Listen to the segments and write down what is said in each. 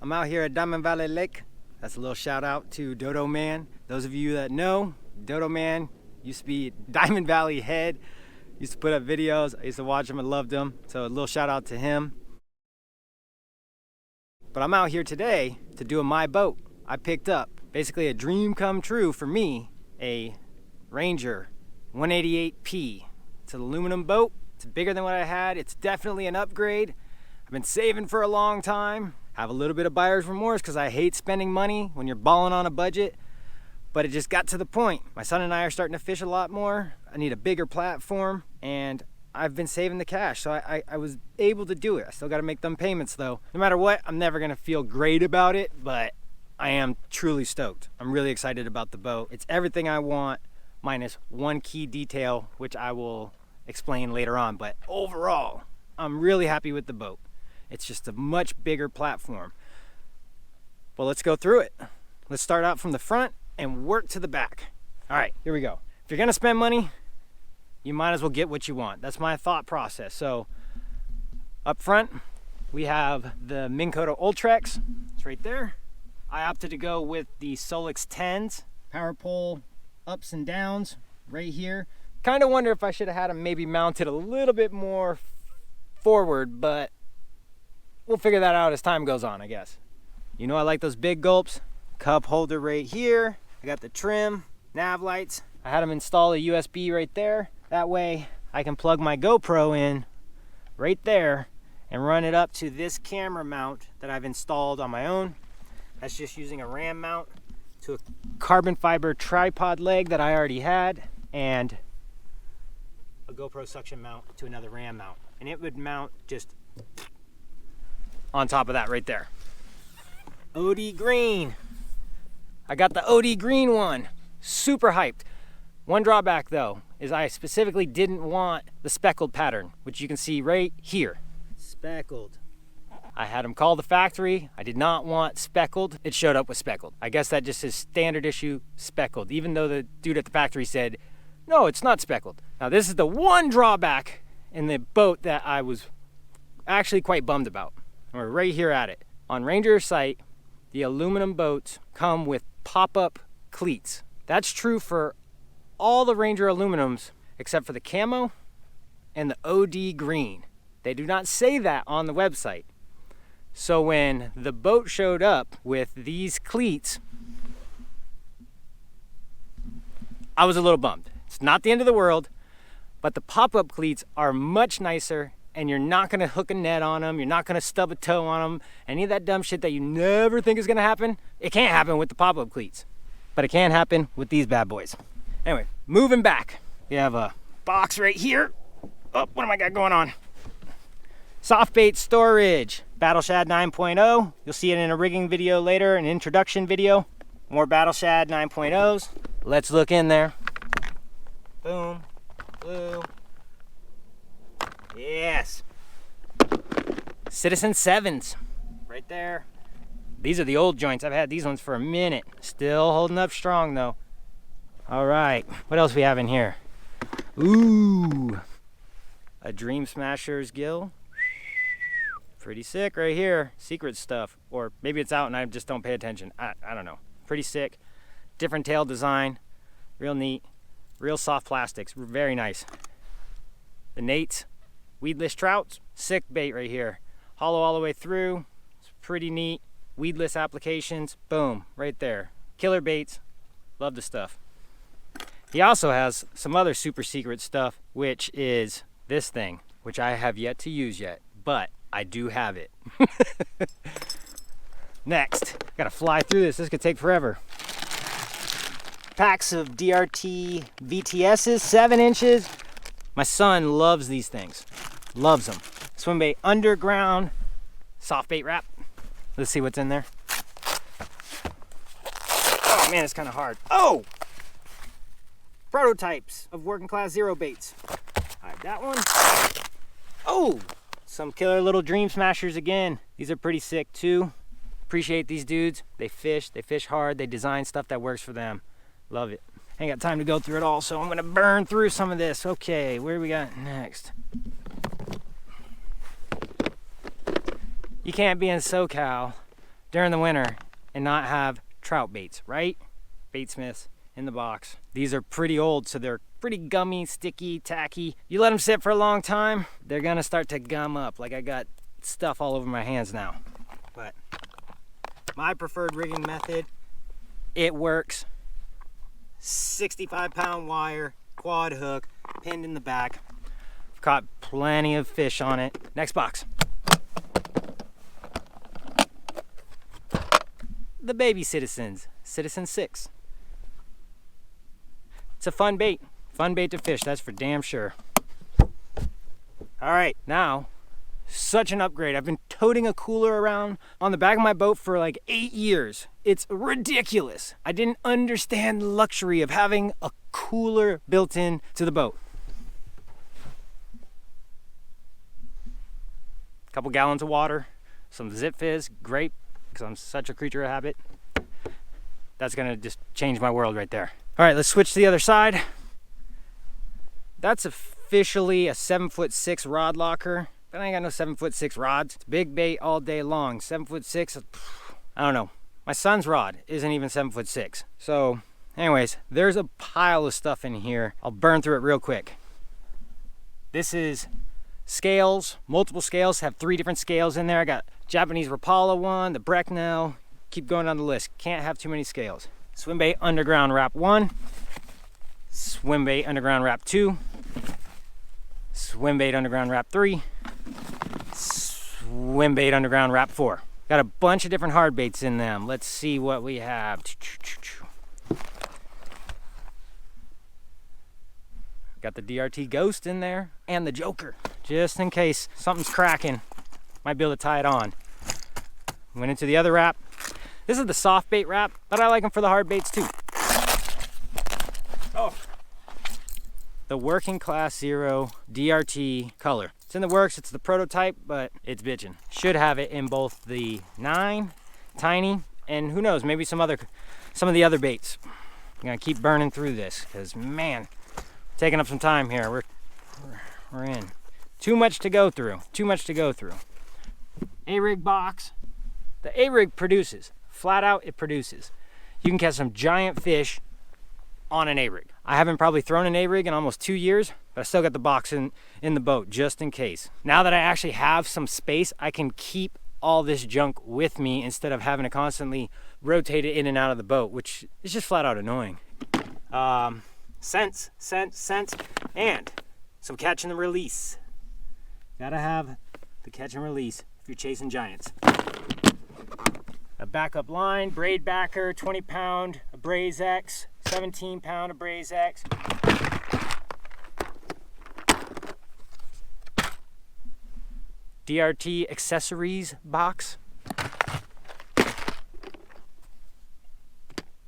I'm out here at Diamond Valley Lake. That's a little shout out to Dodo Man. Those of you that know, Dodo Man used to be Diamond Valley Head. Used to put up videos. I used to watch him and loved him. So a little shout out to him. But I'm out here today to do my boat. I picked up basically a dream come true for me, a Ranger 188P. It's an aluminum boat. It's bigger than what I had. It's definitely an upgrade. I've been saving for a long time. Have a little bit of buyer's remorse because I hate spending money when you're balling on a budget. But it just got to the point. My son and I are starting to fish a lot more. I need a bigger platform and I've been saving the cash. So I was able to do it. I still got to make them payments though. No matter what, I'm never going to feel great about it, but I am truly stoked. I'm really excited about the boat. It's everything I want minus one key detail, which I will explain later on. But overall, I'm really happy with the boat. It's just a much bigger platform. Well, let's go through it. Let's start out from the front and work to the back. All right, here we go. If you're gonna spend money, you might as well get what you want. That's my thought process. So up front, we have the Minn Kota Ultrex. It's right there. I opted to go with the Solix 10s. Power pole ups and downs right here. Kind of wonder if I should have had them maybe mounted a little bit more forward, but we'll figure that out as time goes on, I guess. You know I like those big gulps. Cup holder right here. I got the trim, nav lights. I had them install a USB right there. That way I can plug my GoPro in right there and run it up to this camera mount that I've installed on my own. That's just using a RAM mount to a carbon fiber tripod leg that I already had and a GoPro suction mount to another RAM mount. And it would mount just on top of that right there. O.D Green. I got the O.D Green one. Super hyped. One drawback though is I specifically didn't want the speckled pattern, which you can see right here. Speckled. I had them call the factory. I did not want speckled. It showed up with speckled. I guess that just is standard issue speckled, even though the dude at the factory said, no, it's not speckled. Now this is the one drawback in the boat that I was actually quite bummed about. We're right here at it. On Ranger's site, the aluminum boats come with pop-up cleats. That's true for all the Ranger aluminums except for the camo and the O.D Green. They do not say that on the website. So when the boat showed up with these cleats, I was a little bummed. It's not the end of the world, but the pop-up cleats are much nicer and you're not gonna hook a net on them, you're not gonna stub a toe on them, any of that dumb shit that you never think is gonna happen, it can't happen with the pop-up cleats, but it can happen with these bad boys. Anyway, moving back, we have a box right here. Oh, what am I got going on? Soft bait storage, Battle Shad 9.0. You'll see it in a rigging video later, an introduction video. More Battle Shad 9.0s. Let's look in there. Boom, blue. Yes. Citizen 7s, right there. These are the old joints. I've had these ones for a minute. Still holding up strong though. All right, what else we have in here? Ooh, a Dream Smasher's gill. Pretty sick right here. Secret stuff, or maybe it's out and I just don't pay attention. I don't know. Pretty sick. Different tail design. Real neat. Real soft plastics. Very nice. The Nate's weedless trouts. Sick bait right here. Hollow all the way through. It's pretty neat. Weedless applications. Boom. Right there. Killer baits. Love the stuff. He also has some other super secret stuff, which is this thing, which I have yet to use yet, but I do have it. Next, gotta fly through this. This could take forever. Packs of DRT VTSs, 7 inches. My son loves these things. Loves them. Swim bait underground, soft bait wrap. Let's see what's in there. Oh man, it's kind of hard. Oh! Prototypes of working class zero baits. I have that one. Oh! Some killer little Dream Smashers again. These are pretty sick too. Appreciate these dudes. They fish hard, they design stuff that works for them. Love it. Ain't got time to go through it all, so I'm gonna burn through some of this. Okay, where do we got next? You can't be in SoCal during the winter and not have trout baits, right? Bait smiths in the box. These are pretty old, so they're pretty gummy, sticky, tacky. You let them sit for a long time, they're gonna start to gum up. Like I got stuff all over my hands now. But my preferred rigging method, it works. 65-pound wire, quad hook, pinned in the back. I've caught plenty of fish on it. Next box. The baby Citizens, Citizen 6. It's a fun bait to fish, that's for damn sure. All right, now, such an upgrade. I've been toting a cooler around on the back of my boat for like 8 years. It's ridiculous. I didn't understand the luxury of having a cooler built in to the boat. A couple gallons of water, some Zip Fizz, grape, because I'm such a creature of habit. That's gonna just change my world right there. All right, let's switch to the other side. That's officially a 7'6" rod locker, but I ain't got no 7'6" rods. It's big bait all day long. 7'6", I don't know. My son's rod isn't even 7'6". So anyways, there's a pile of stuff in here. I'll burn through it real quick. This is scales, multiple scales, have 3 different scales in there. I got Japanese Rapala one, the Brecknell, keep going down the list. Can't have too many scales. Swim bait underground wrap 1, swim bait underground wrap 2, swim bait underground wrap 3, swim bait underground wrap 4. Got a bunch of different hard baits in them. Let's see what we have. Got the DRT Ghost in there and the Joker, just in case something's cracking. Might be able to tie it on. Went into the other wrap. This is the soft bait wrap, but I like them for the hard baits too. Oh, the Working Class Zero DRT color. It's in the works, it's the prototype, but it's bitchin'. Should have it in both the 9, tiny, and who knows, maybe some of the other baits. I'm gonna keep burning through this, because man, taking up some time here. We're in. Too much to go through. A-rig box. The A-rig produces. Flat out, it produces. You can catch some giant fish on an A-rig. I haven't probably thrown an A-rig in almost 2 years, but I still got the box in the boat just in case. Now that I actually have some space, I can keep all this junk with me instead of having to constantly rotate it in and out of the boat, which is just flat out annoying. Scents, and some catch and release. Gotta have the catch and release if you're chasing giants. A backup line, braid backer, 20-pound Abraze X, 17-pound Abraze X. DRT accessories box.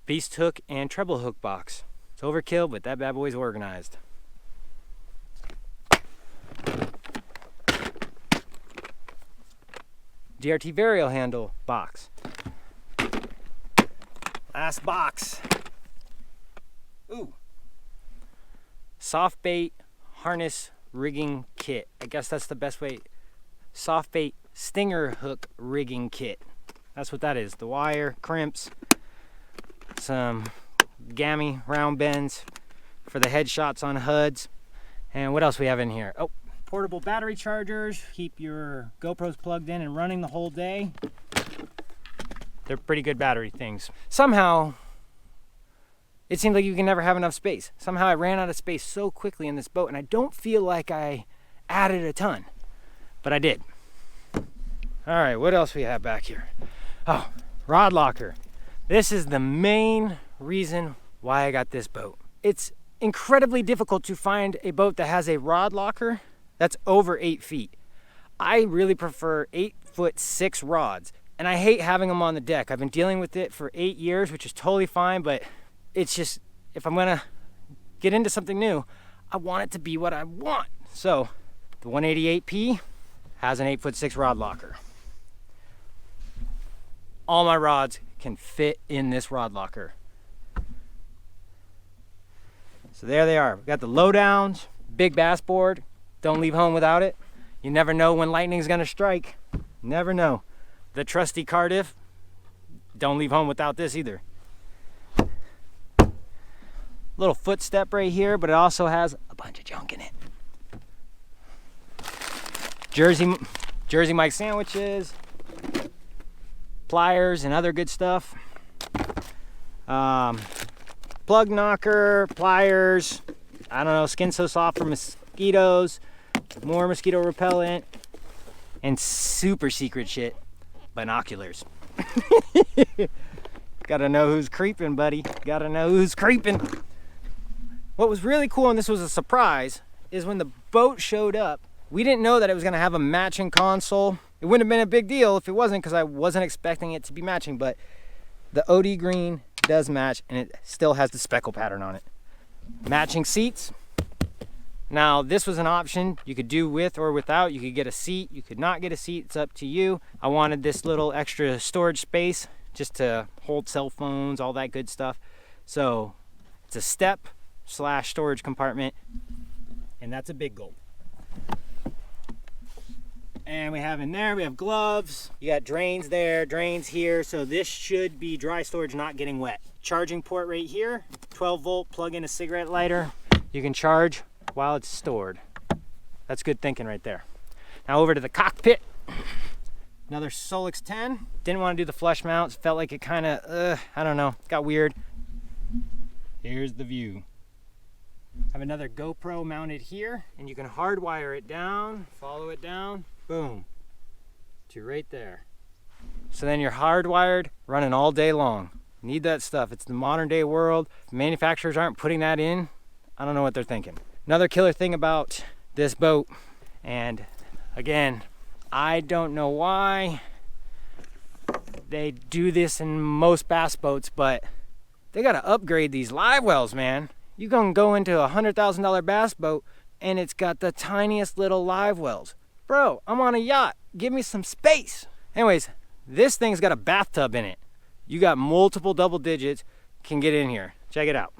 Beast hook and treble hook box. It's overkill, but that bad boy's organized. DRT varial handle box. Last box. Ooh. Soft bait harness rigging kit. I guess that's the best way. Soft bait stinger hook rigging kit. That's what that is. The wire, crimps, some gammy round bends for the headshots on HUDs. And what else we have in here? Oh, portable battery chargers. Keep your GoPros plugged in and running the whole day. They're pretty good battery things. Somehow, it seems like you can never have enough space. Somehow I ran out of space so quickly in this boat, and I don't feel like I added a ton, but I did. All right, what else we have back here? Oh, rod locker. This is the main reason why I got this boat. It's incredibly difficult to find a boat that has a rod locker that's over 8 feet. I really prefer 8'6" rods. And I hate having them on the deck. I've been dealing with it for 8 years, which is totally fine, but it's just, if I'm gonna get into something new, I want it to be what I want. So, the 188P has an 8'6" rod locker. All my rods can fit in this rod locker. So there they are. We got the lowdowns, big bass board. Don't leave home without it. You never know when lightning's gonna strike. Never know. The trusty Cardiff Don't leave home without this either. Little footstep right here, but it also has a bunch of junk in it. Jersey Mike sandwiches, pliers and other good stuff. Plug knocker, pliers, I don't know, Skin So Soft for mosquitoes, more mosquito repellent, and super secret shit, binoculars. Gotta know who's creeping, buddy. Gotta know who's creeping. What was really cool, and this was a surprise, is when the boat showed up, we didn't know that it was gonna have a matching console. It wouldn't have been a big deal if it wasn't, because I wasn't expecting it to be matching, but the O.D Green does match, and it still has the speckle pattern on it. Matching seats. Now, this was an option. You could do with or without. You could get a seat. You could not get a seat. It's up to you. I wanted this little extra storage space just to hold cell phones, all that good stuff. So it's a step/storage compartment, and that's a big goal. And we have in there, we have gloves. You got drains there, drains here. So this should be dry storage, not getting wet. Charging port right here, 12 volt, plug in a cigarette lighter. You can charge while it's stored. That's good thinking right there. Now over to the cockpit. Another Solix 10. Didn't want to do the flush mounts. Felt like it kind of, I don't know, got weird. Here's the view. Have another GoPro mounted here, and you can hardwire it down, follow it down, boom, to right there. So then you're hardwired, running all day long. Need that stuff. It's the modern day world. If manufacturers aren't putting that in, I don't know what they're thinking. Another killer thing about this boat, and again, I don't know why they do this in most bass boats, but they gotta upgrade these live wells, man. You gonna go into a $100,000 bass boat and it's got the tiniest little live wells. Bro, I'm on a yacht. Give me some space. Anyways, this thing's got a bathtub in it. You got multiple double digits, can get in here. Check it out.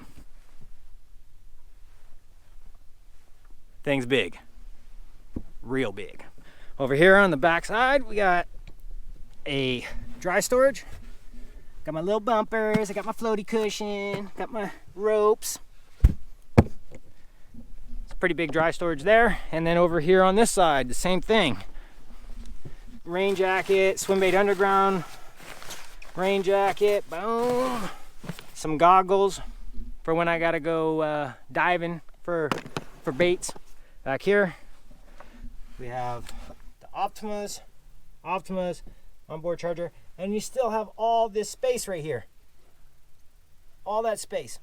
Thing's big. Real big. Over here on the back side, we got a dry storage. Got my little bumpers, I got my floaty cushion, got my ropes. Pretty big dry storage there. And then over here on this side, the same thing. Rain jacket, swim bait underground, rain jacket, boom. Some goggles for when I gotta go diving for baits. Back here, we have the Optimas, onboard charger, and you still have all this space right here. All that space.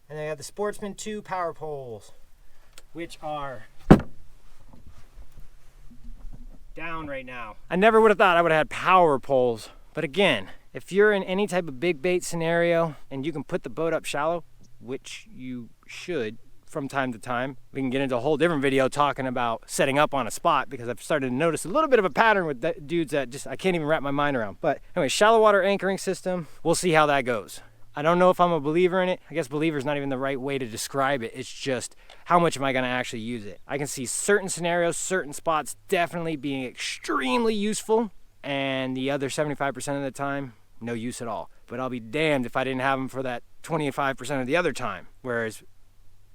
And they have the Sportsman 2 power poles, which are down right now. I never would have thought I would have had power poles. But again, if you're in any type of big bait scenario and you can put the boat up shallow, which you should from time to time, we can get into a whole different video talking about setting up on a spot, because I've started to notice a little bit of a pattern with dudes that just I can't even wrap my mind around. But anyway, shallow water anchoring system, we'll see how that goes. I don't know if I'm a believer in it. I guess believer is not even the right way to describe it. It's just how much am I gonna actually use it? I can see certain scenarios, certain spots definitely being extremely useful, and the other 75% of the time, no use at all. But I'll be damned if I didn't have them for that 25% of the other time. Whereas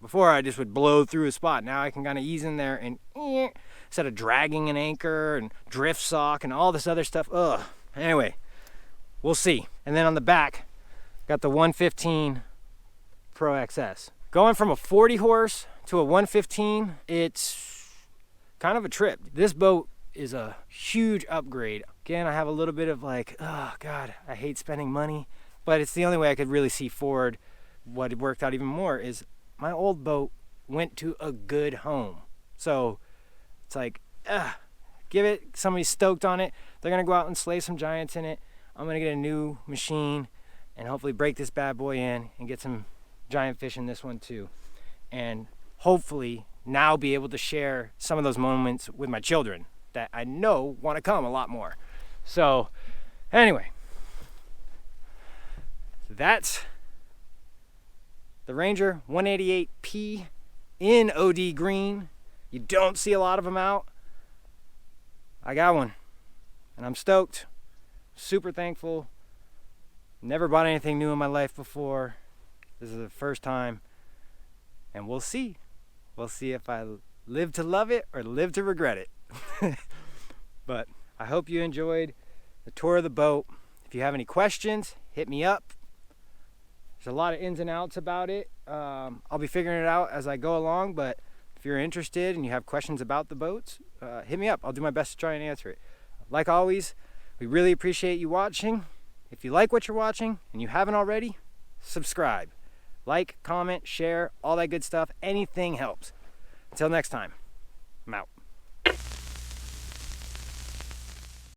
before I just would blow through a spot. Now I can kind of ease in there and instead of dragging an anchor and drift sock and all this other stuff. Ugh. Anyway, we'll see. And then on the back, got the 115 Pro XS. Going from a 40 horse to a 115, it's kind of a trip. This boat is a huge upgrade. Again, I have a little bit of like, oh God, I hate spending money, but it's the only way I could really see forward. What worked out even more is my old boat went to a good home. So it's like, give it, somebody's stoked on it. They're gonna go out and slay some giants in it. I'm gonna get a new machine and hopefully break this bad boy in and get some giant fish in this one too. And hopefully now be able to share some of those moments with my children that I know want to come a lot more. So anyway, that's the Ranger 188P in O.D Green. You don't see a lot of them out. I got one and I'm stoked, super thankful Never bought anything new in my life before. This is the first time, and we'll see. We'll see if I live to love it or live to regret it. But I hope you enjoyed the tour of the boat. If you have any questions, hit me up. There's a lot of ins and outs about it. I'll be figuring it out as I go along, but if you're interested and you have questions about the boats, hit me up. I'll do my best to try and answer it. Like always, we really appreciate you watching. If you like what you're watching and you haven't already, subscribe. Like, comment, share, all that good stuff. Anything helps. Until next time, I'm out.